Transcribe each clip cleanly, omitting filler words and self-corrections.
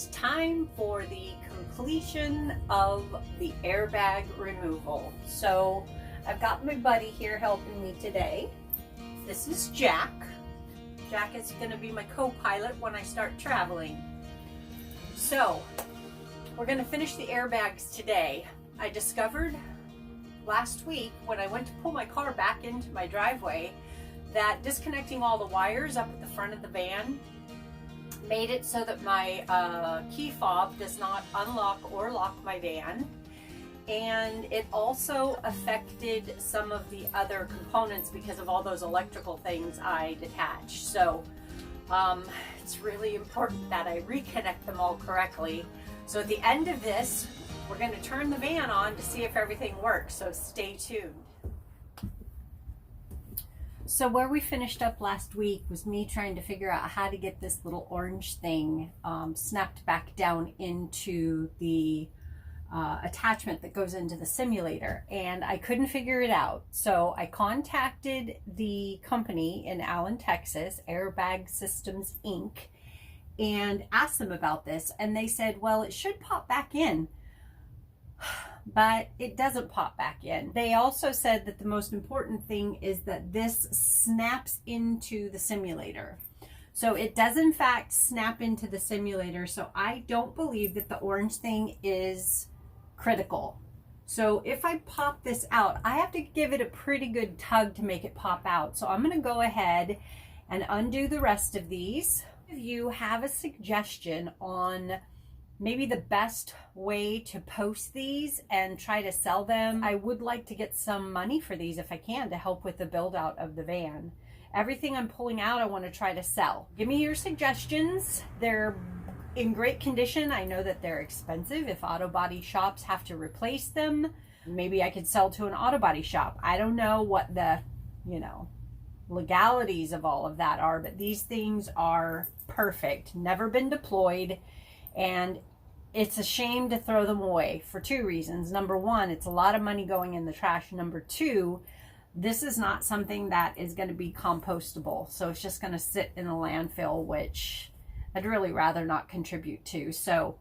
It's time for the completion of the airbag removal. So I've got my buddy here helping me today. This is Jack. Jack is going to be my co-pilot when I start traveling. So we're going to finish the airbags today. I discovered last week when I went to pull my car back into my driveway that disconnecting all the wires up at the front of the van made it so that my key fob does not unlock or lock my van, and it also affected some of the other components because of all those electrical things I detached. So it's really important that I reconnect them all correctly. So at the end of this, we're going to turn the van on to see if everything works, so stay tuned. So where we finished up last week was me trying to figure out how to get this little orange thing snapped back down into the attachment that goes into the simulator, and I couldn't figure it out. So I contacted the company in Allen, Texas, Airbag Systems Inc., and asked them about this, and they said, well, it should pop back in. But it doesn't pop back in. They also said that the most important thing is that this snaps into the simulator. So it does in fact snap into the simulator. So I don't believe that the orange thing is critical. So if I pop this out, I have to give it a pretty good tug to make it pop out. So I'm going to go ahead and undo the rest of these. If you have a suggestion on maybe the best way to post these and try to sell them, I would like to get some money for these if I can to help with the build out of the van. Everything I'm pulling out, I want to try to sell. Give me your suggestions. They're in great condition. I know that they're expensive if auto body shops have to replace them. Maybe I could sell to an auto body shop. I don't know what the, legalities of all of that are, but these things are perfect, never been deployed, and it's a shame to throw them away for two reasons. Number one, it's a lot of money going in the trash. Number two, this is not something that is going to be compostable. So it's just going to sit in a landfill, which I'd really rather not contribute to. So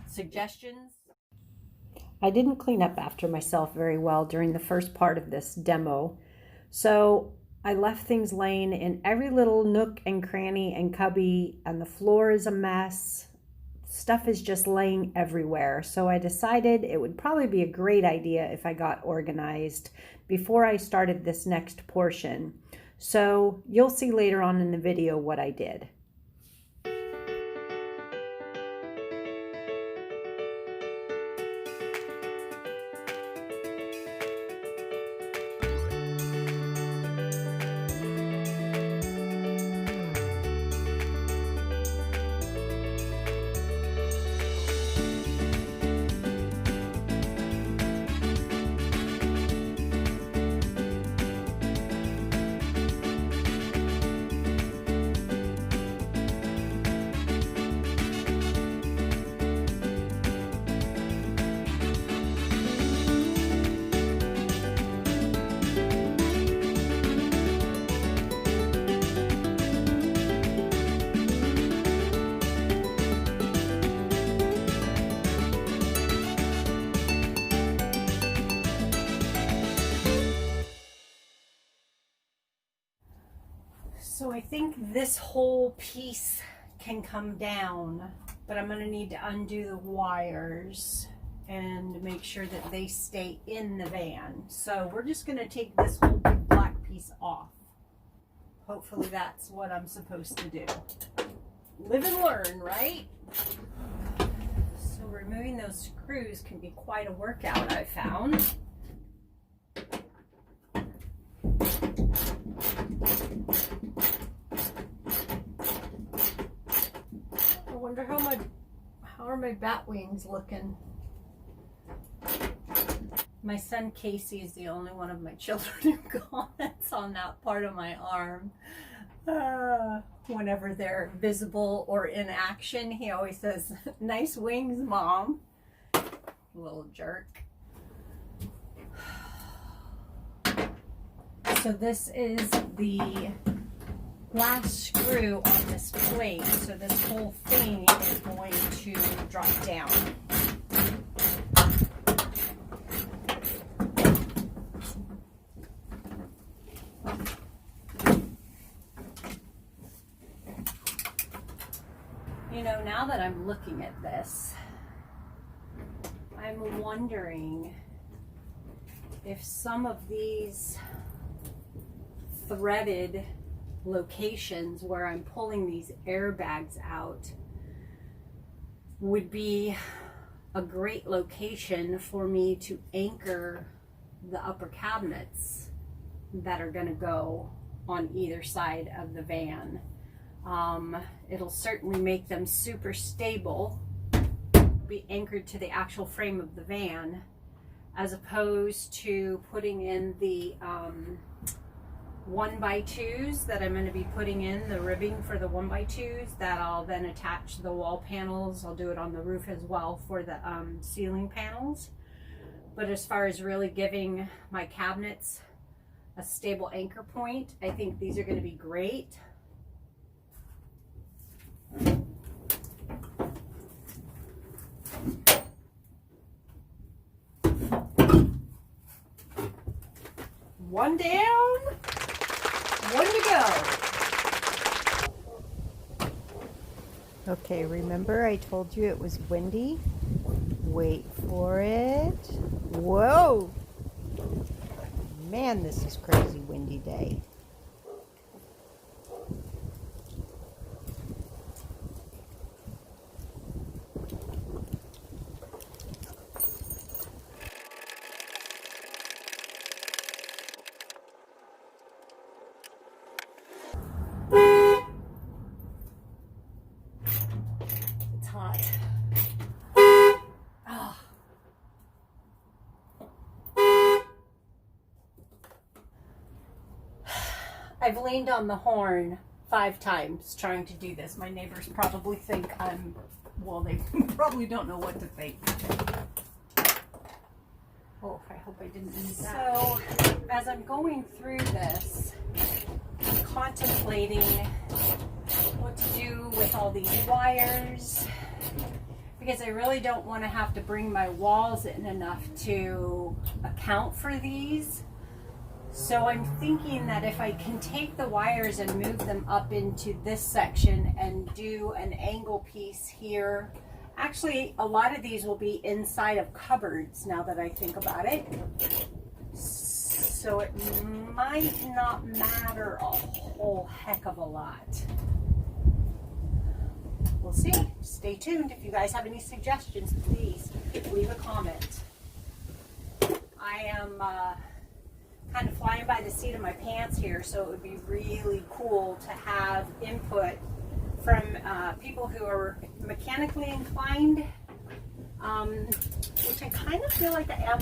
suggestions? I didn't clean up after myself very well during the first part of this demo. So I left things laying in every little nook and cranny and cubby, and the floor is a mess. Stuff is just laying everywhere. So I decided it would probably be a great idea if I got organized before I started this next portion. So you'll see later on in the video what I did. So I think this whole piece can come down, but I'm going to need to undo the wires and make sure that they stay in the van. So we're just going to take this whole big black piece off. Hopefully that's what I'm supposed to do. Live and learn, right? So removing those screws can be quite a workout, I found. I wonder how are my bat wings looking? My son Casey is the only one of my children who comments on that part of my arm. Whenever they're visible or in action, he always says, "Nice wings, Mom." Little jerk. So this is the last screw on this plate. So this whole thing is going to down. You know, now that I'm looking at this, I'm wondering if some of these threaded locations where I'm pulling these airbags out would be a great location for me to anchor the upper cabinets that are going to go on either side of the van. It'll certainly make them super stable, be anchored to the actual frame of the van, as opposed to putting in the 1x2s that I'm going to be putting in, the ribbing for the 1x2s that I'll then attach to the wall panels. I'll do it on the roof as well for the ceiling panels. But as far as really giving my cabinets a stable anchor point, I think these are going to be great. One down, one to go. Okay, remember I told you it was windy? Wait for it. Whoa! Man, this is crazy windy day. It's hot. Oh. I've leaned on the horn 5 times trying to do this. My neighbors probably think well, they probably don't know what to think. Oh, I hope I didn't need that. So, as I'm going through this, I'm contemplating what to do with all these wires, because I really don't want to have to bring my walls in enough to account for these. So I'm thinking that if I can take the wires and move them up into this section and do an angle piece here. Actually, a lot of these will be inside of cupboards now that I think about it. So it might not matter a whole heck of a lot. We'll see. Stay tuned. If you guys have any suggestions, please leave a comment. I am kind of flying by the seat of my pants here, so it would be really cool to have input from people who are mechanically inclined, which I kind of feel like I am,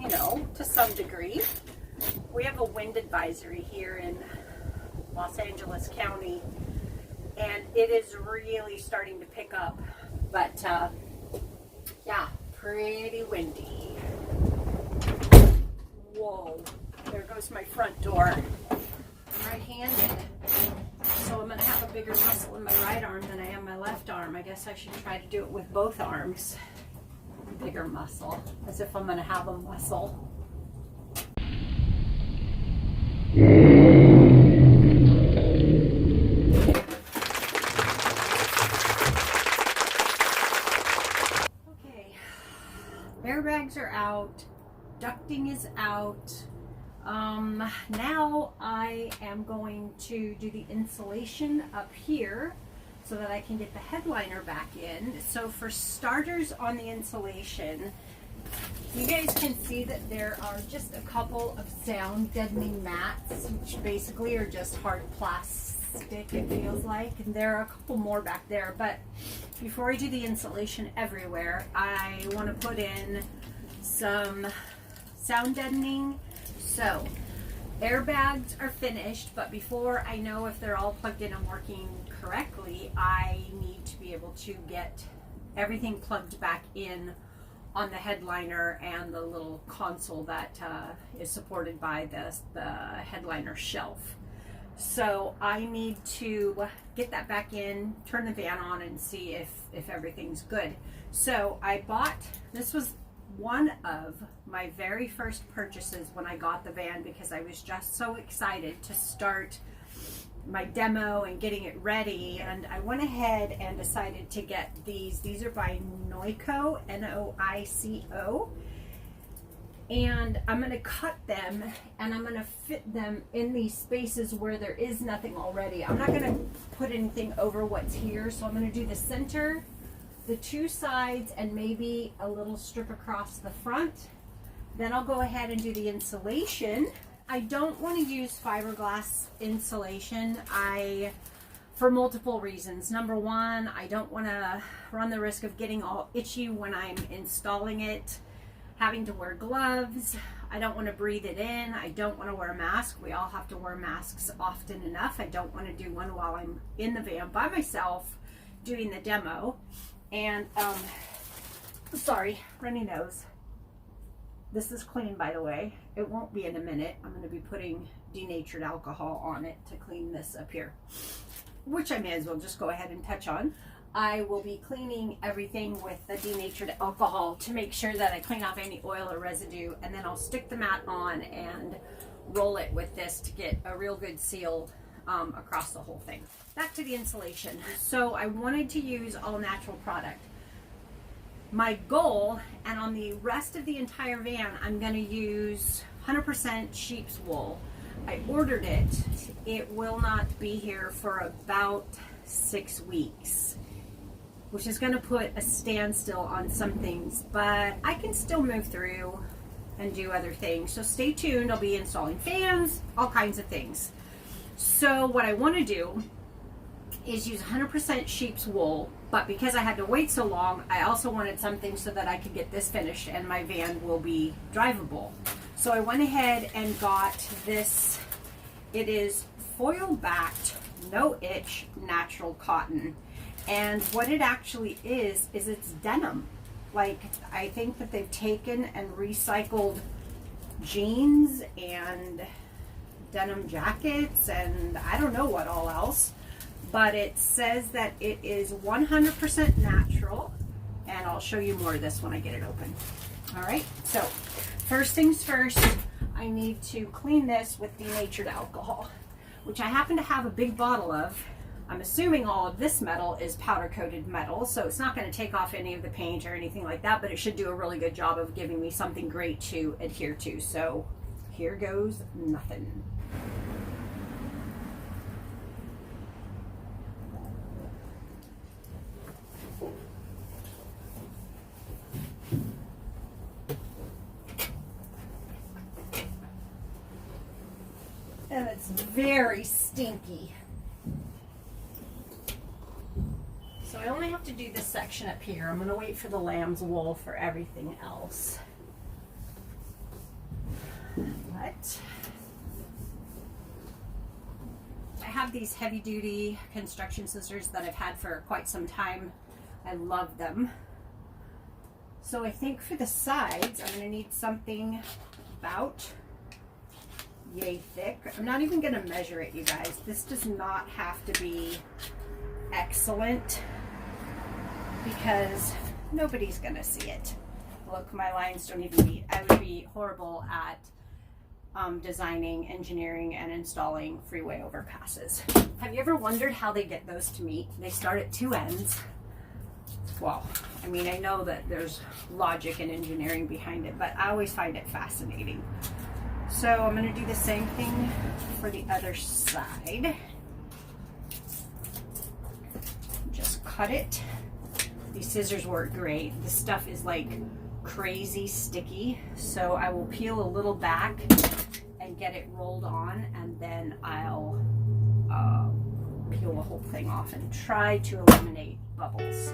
you know, to some degree. We have a wind advisory here in Los Angeles County, and it is really starting to pick up, but yeah, pretty windy. Whoa, there goes my front door. I'm right-handed, so I'm going to have a bigger muscle in my right arm than I am my left arm. I guess I should try to do it with both arms. Bigger muscle, as if I'm going to have a muscle. Okay, airbags are out, ducting is out. Now I am going to do the insulation up here so that I can get the headliner back in. So for starters on the insulation, you guys can see that there are just a couple of sound deadening mats, which basically are just hard plastic, it feels like, and there are a couple more back there. But before I do the insulation everywhere, I want to put in some sound deadening. So airbags are finished, but before I know if they're all plugged in and working correctly, I need to be able to get everything plugged back in on the headliner and the little console that is supported by the headliner shelf. So I need to get that back in, turn the van on, and see if everything's good. So I bought, this was one of my very first purchases when I got the van, because I was just so excited to start my demo and getting it ready. And I went ahead and decided to get these. These are by Noico, Noico. And I'm going to cut them and I'm going to fit them in these spaces where there is nothing already. I'm not going to put anything over what's here. So I'm going to do the center, the two sides, and maybe a little strip across the front. Then I'll go ahead and do the insulation. I don't want to use fiberglass insulation. For multiple reasons. Number one, I don't want to run the risk of getting all itchy when I'm installing it, having to wear gloves. I don't want to breathe it in. I don't want to wear a mask. We all have to wear masks often enough. I don't want to do one while I'm in the van by myself doing the demo. And sorry, runny nose. This is clean, by the way. It won't be in a minute. I'm going to be putting denatured alcohol on it to clean this up here, which I may as well just go ahead and touch on. I will be cleaning everything with the denatured alcohol to make sure that I clean off any oil or residue, and then I'll stick the mat on and roll it with this to get a real good seal across the whole thing. Back to the insulation. So I wanted to use all natural product. My goal, and on the rest of the entire van, I'm going to use 100% sheep's wool. I ordered it. It will not be here for about 6 weeks, which is going to put a standstill on some things, but I can still move through and do other things. So stay tuned. I'll be installing fans, all kinds of things. So what I want to do is use 100% sheep's wool, but because I had to wait so long, I also wanted something so that I could get this finished and my van will be drivable. So I went ahead and got this. It is foil backed, no itch, natural cotton. And what it actually is it's denim. Like, I think that they've taken and recycled jeans and denim jackets and I don't know what all else, but it says that it is 100% natural, and I'll show you more of this when I get it open. All right, so first things first, I need to clean this with denatured alcohol, which I happen to have a big bottle of. I'm assuming all of this metal is powder coated metal, so it's not going to take off any of the paint or anything like that, but it should do a really good job of giving me something great to adhere to. So here goes nothing. And it's very stinky. So I only have to do this section up here. I'm going to wait for the lamb's wool for everything else. But I have these heavy duty construction scissors that I've had for quite some time. I love them. So I think for the sides, I'm going to need something about yay thick. I'm not even going to measure it, you guys. This does not have to be excellent because nobody's going to see it. Look, my lines don't even meet. I would be horrible at designing, engineering, and installing freeway overpasses. Have you ever wondered how they get those to meet? They start at two ends. Well, I mean, I know that there's logic and engineering behind it, but I always find it fascinating. So I'm going to do the same thing for the other side. Just cut it. These scissors work great. This stuff is like crazy sticky, so I will peel a little back and get it rolled on, and then I'll peel the whole thing off and try to eliminate bubbles.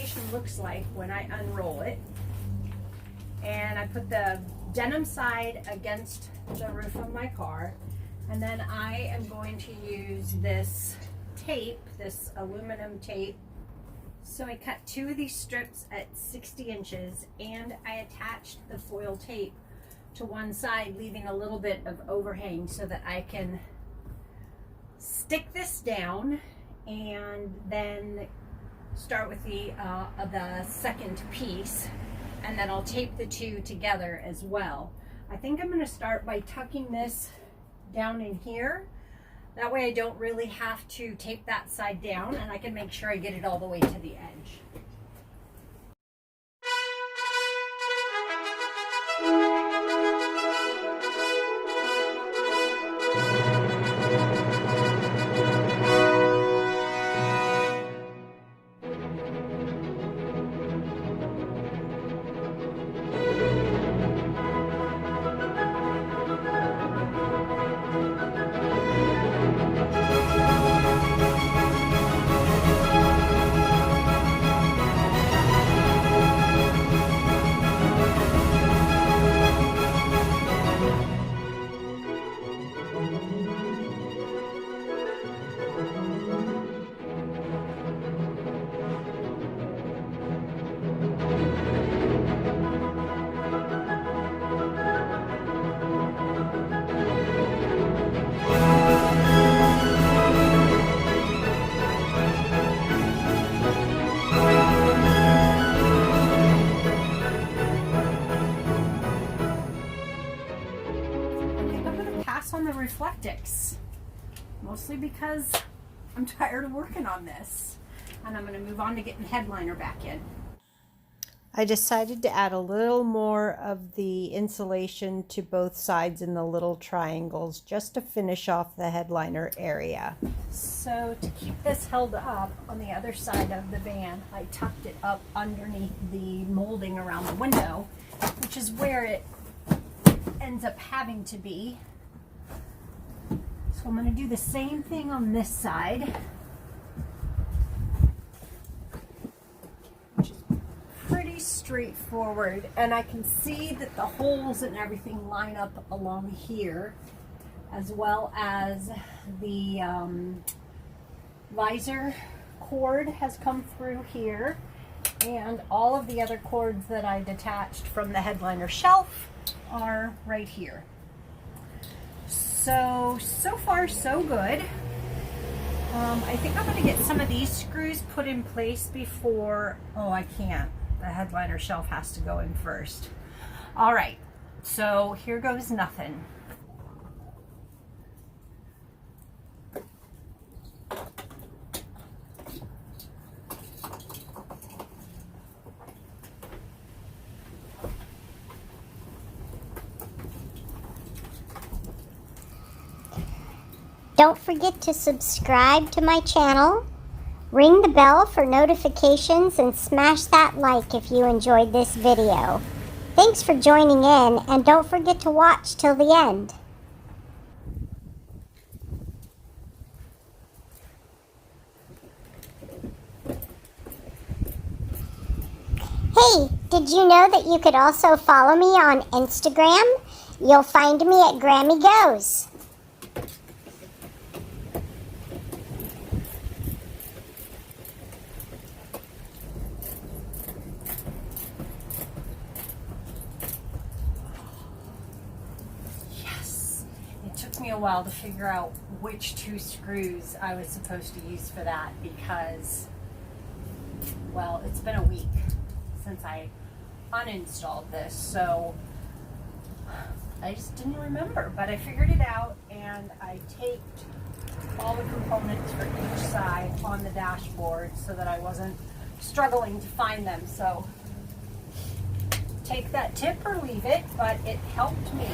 insulation looks like when I unroll it. And I put the denim side against the roof of my car. And then I am going to use this tape, this aluminum tape. So I cut 2 of these strips at 60 inches and I attached the foil tape to one side, leaving a little bit of overhang so that I can stick this down and then start with the second piece, and then I'll tape the 2 together as well. I think I'm going to start by tucking this down in here. That way I don't really have to tape that side down, and I can make sure I get it all the way to the edge. On the Reflectix, mostly because I'm tired of working on this, and I'm going to move on to getting headliner back in. I decided to add a little more of the insulation to both sides in the little triangles just to finish off the headliner area. So to keep this held up on the other side of the van, I tucked it up underneath the molding around the window, which is where it ends up having to be. So I'm going to do the same thing on this side, which is pretty straightforward, and I can see that the holes and everything line up along here, as well as the visor cord has come through here, and all of the other cords that I detached from the headliner shelf are right here. So far so good. I think I'm going to get some of these screws put in place before, oh I can't, the headliner shelf has to go in first. All right, so here goes nothing. Don't forget to subscribe to my channel, ring the bell for notifications, and smash that like if you enjoyed this video. Thanks for joining in, and don't forget to watch till the end. Hey, did you know that you could also follow me on Instagram? You'll find me at Grammy Goes. Me a while to figure out which 2 screws I was supposed to use for that, because, well, it's been a week since I uninstalled this, so I just didn't remember, but I figured it out, and I taped all the components for each side on the dashboard so that I wasn't struggling to find them. So take that tip or leave it, but it helped me.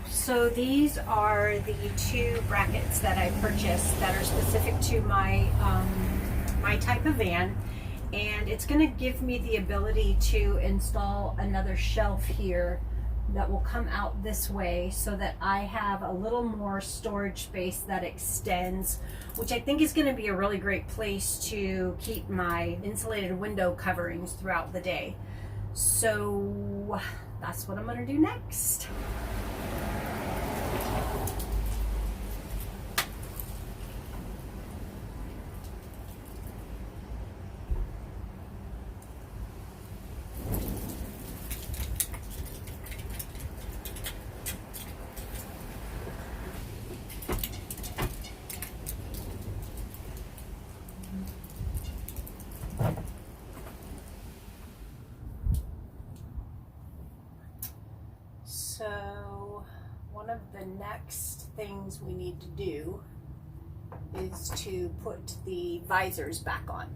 So these are the 2 brackets that I purchased that are specific to my my type of van, and it's going to give me the ability to install another shelf here that will come out this way so that I have a little more storage space that extends, which I think is going to be a really great place to keep my insulated window coverings throughout the day. So that's what I'm going to do next. So one of the next things we need to do is to put the visors back on.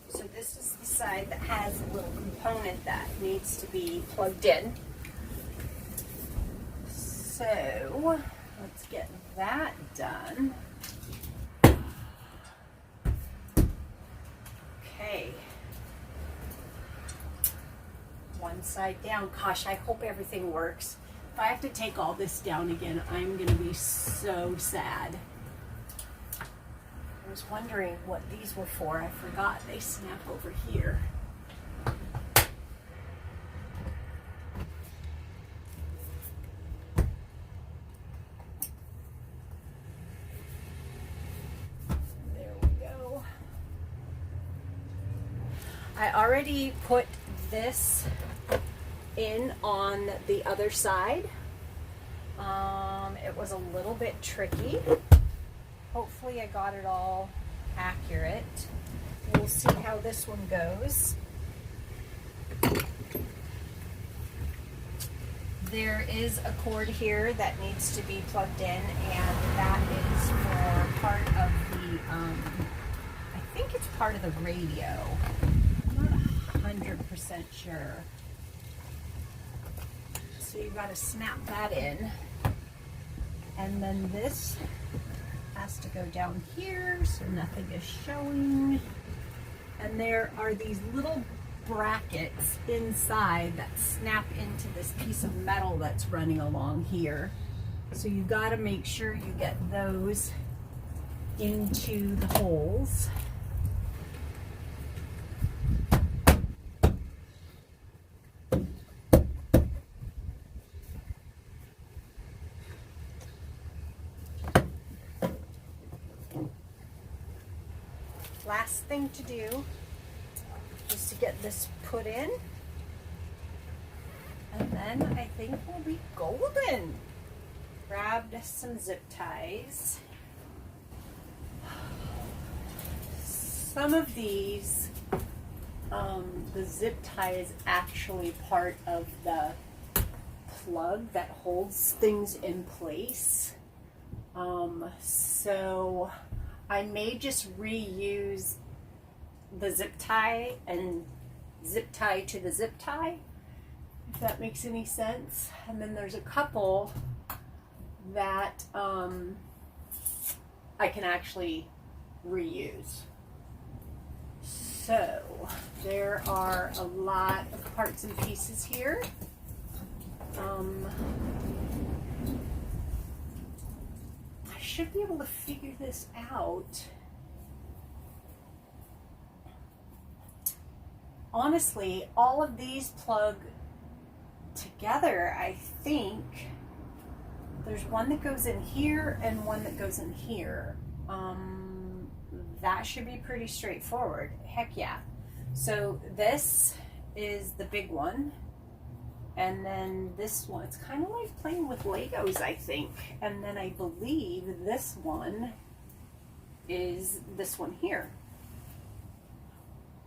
So this is the side that has a little component that needs to be plugged in. So let's get that done. Okay, one side down. Gosh, I hope everything works. If I have to take all this down again, I'm gonna be so sad. I was wondering what these were for. I forgot they snap over here. I already put this in on the other side. It was a little bit tricky. Hopefully I got it all accurate. We'll see how this one goes. There is a cord here that needs to be plugged in, and that is for part of the, I think it's part of the radio. 100% sure. So you've got to snap that in, and then this has to go down here so nothing is showing. And there are these little brackets inside that snap into this piece of metal that's running along here. So you've got to make sure you get those into the holes. Last thing to do is to get this put in, and then I think we'll be golden. Grabbed some zip ties. Some of these, the zip tie is actually part of the plug that holds things in place. So I may just reuse the zip tie and zip tie to the zip tie, if that makes any sense. And then there's a couple that I can actually reuse. So there are a lot of parts and pieces here. I should be able to figure this out. Honestly, all of these plug together. I think there's one that goes in here and one that goes in here. That should be pretty straightforward. Heck yeah. So this is the big one. And then this one, it's kind of like playing with Legos, I think. And then I believe this one is this one here,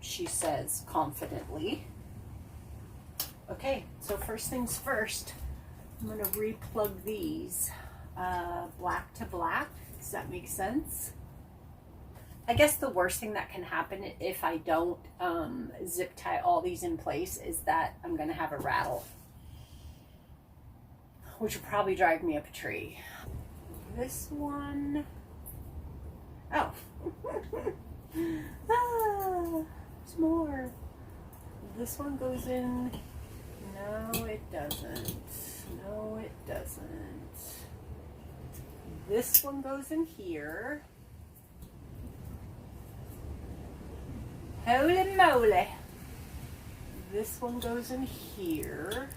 she says confidently. Okay, so first things first, I'm going to re-plug these black to black. Does that make sense? I guess the worst thing that can happen if I don't zip tie all these in place is that I'm going to have a rattle, which will probably drive me up a tree. This one, oh, There's more. This one goes in. No, it doesn't. No, it doesn't. This one goes in here. Holy moly. This one goes in here.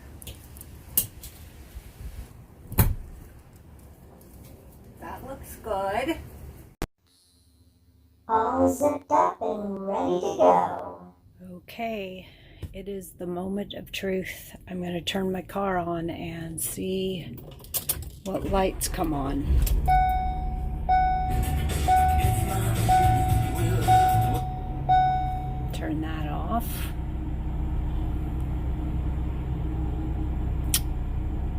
That looks good. All zipped up and ready to go. Okay, it is the moment of truth. I'm going to turn my car on and see what lights come on. Turn that off.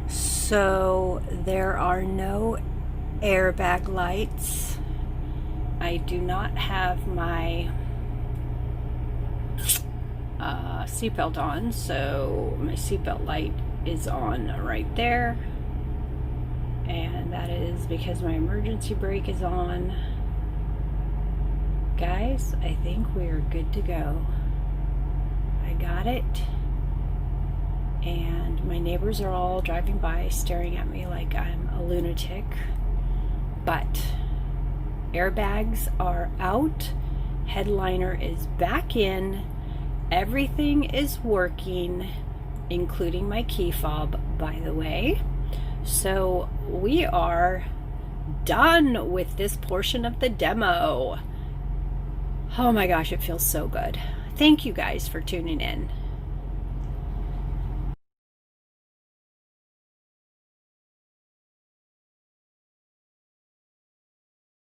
So there are no airbag lights. I do not have my seatbelt on, so my seatbelt light is on right there, and that is because my emergency brake is on. Guys, I think we are good to go. I got it, and my neighbors are all driving by staring at me like I'm a lunatic, but airbags are out, headliner is back in, everything is working, including my key fob, by the way. So we are done with this portion of the demo. Oh my gosh, it feels so good. Thank you guys for tuning in.